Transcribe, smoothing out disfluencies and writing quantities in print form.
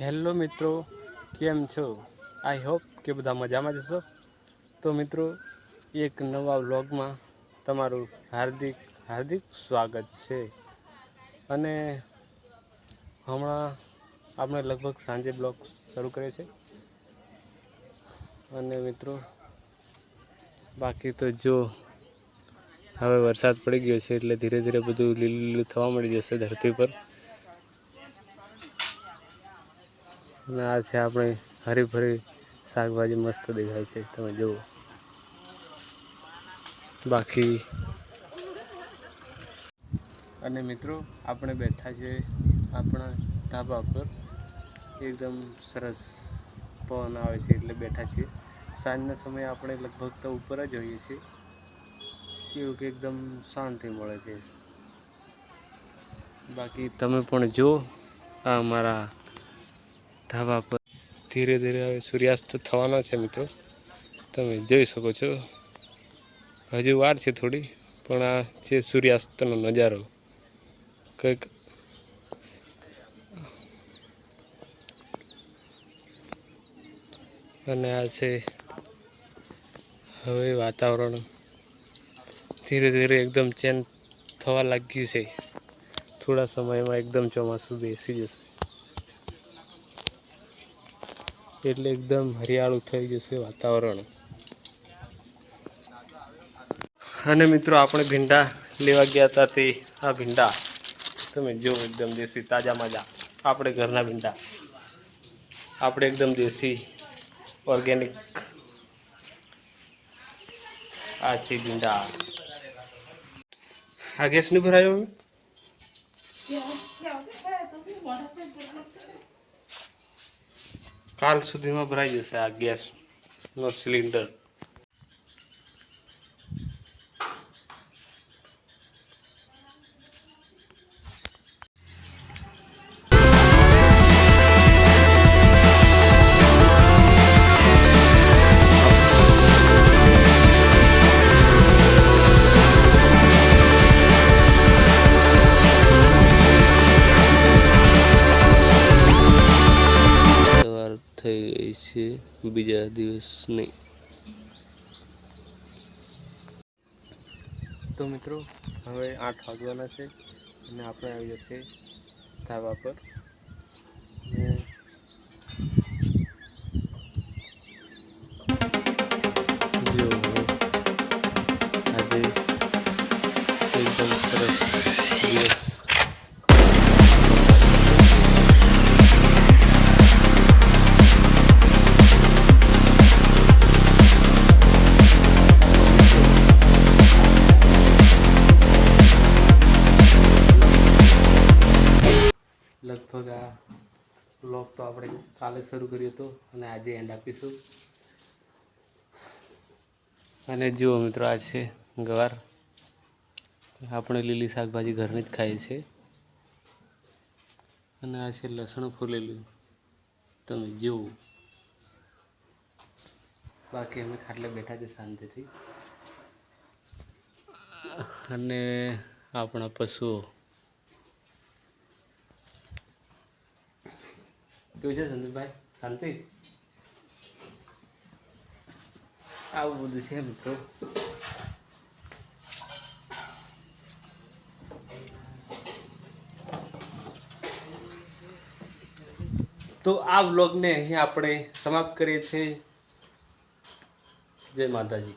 Hello મિત્રો, કેમ છો? આઈ હોપ કે બધા મજામાં જશો. તો મિત્રો, એક નવા વ્લોગમાં તમારું હાર્દિક સ્વાગત છે. અને હમણાં આપણે લગભગ સાંજે બ્લોગ શરૂ કર્યો છે. અને મિત્રો, બાકી તો જો હવે વરસાદ પડી ગયો છે એટલે ધીરે ધીરે બધું લીલું લીલું થવા મળી જશે ધરતી પર. અને આ છે આપણે હરીભરી શાકભાજી મસ્ત દેખાય છે, તમે જુઓ. બાકી અને મિત્રો, આપણે બેઠા છે આપણા ધાબા પર. એકદમ સરસ પવન આવે છે એટલે બેઠા છીએ. સાંજના સમયે આપણે લગભગ તો ઉપર જ હોઈએ છીએ. કેવું કે એકદમ શાંતિ મળે છે. બાકી તમે પણ જુઓ, આ અમારા ધાબા પર ધીરે ધીરે હવે સૂર્યાસ્ત થવાનો છે મિત્રો, તમે જોઈ શકો છો. હજુ વાર છે થોડી, પણ આ છે સૂર્યાસ્તનો નજારો કંઈક. અને આ છે હવે વાતાવરણ ધીરે ધીરે એકદમ ચેન્જ થવા લાગ્યું છે. થોડા સમયમાં એકદમ ચોમાસું બેસી જશે એટલે એકદમ હરિયાળું થઈ જશે વાતાવરણ. અને મિત્રો, આપણે ભીંડા લેવા ગયા હતા તે આ ભીંડા તમે જો એકદમ દેશી તાજા માજા આપણે ઘરના ભીંડા, આપણે એકદમ દેશી ઓર્ગેનિક આ છે ભીંડા. આ ગેસ નહીં ભરાયો? કાલ સુધીમાં ભરાઈ જશે આ ગેસનો સિલિન્ડર. થઈ ગઈ છે બીજા દિવસની. તો મિત્રો, હવે 8 વાગવાના છે અને આપણે આવી જશે ધાબા પર. જો આજે એકદમ સરસ દિવસ. લગભગ આ બ્લોગ તો આપણે કાલે શરૂ કર્યો હતો અને આજે એન્ડ આપીશું. અને જુઓ મિત્રો, આ છે ગવાર. આપણે લીલી શાકભાજી ઘરની જ ખાઈએ છીએ. અને આ છે લસણ ફૂલેલું, તમે જુઓ. બાકી અમે ખાટલે બેઠા છે શાંતિથી. અને આપણા પશુઓ કેવું છે સંદીપભાઈ? શાંતિ? આવું બધું છે મિત્રો. તો આ વ્લોગને અહીંયા આપણે સમાપ્ત કરીએ છીએ. જય માતાજી.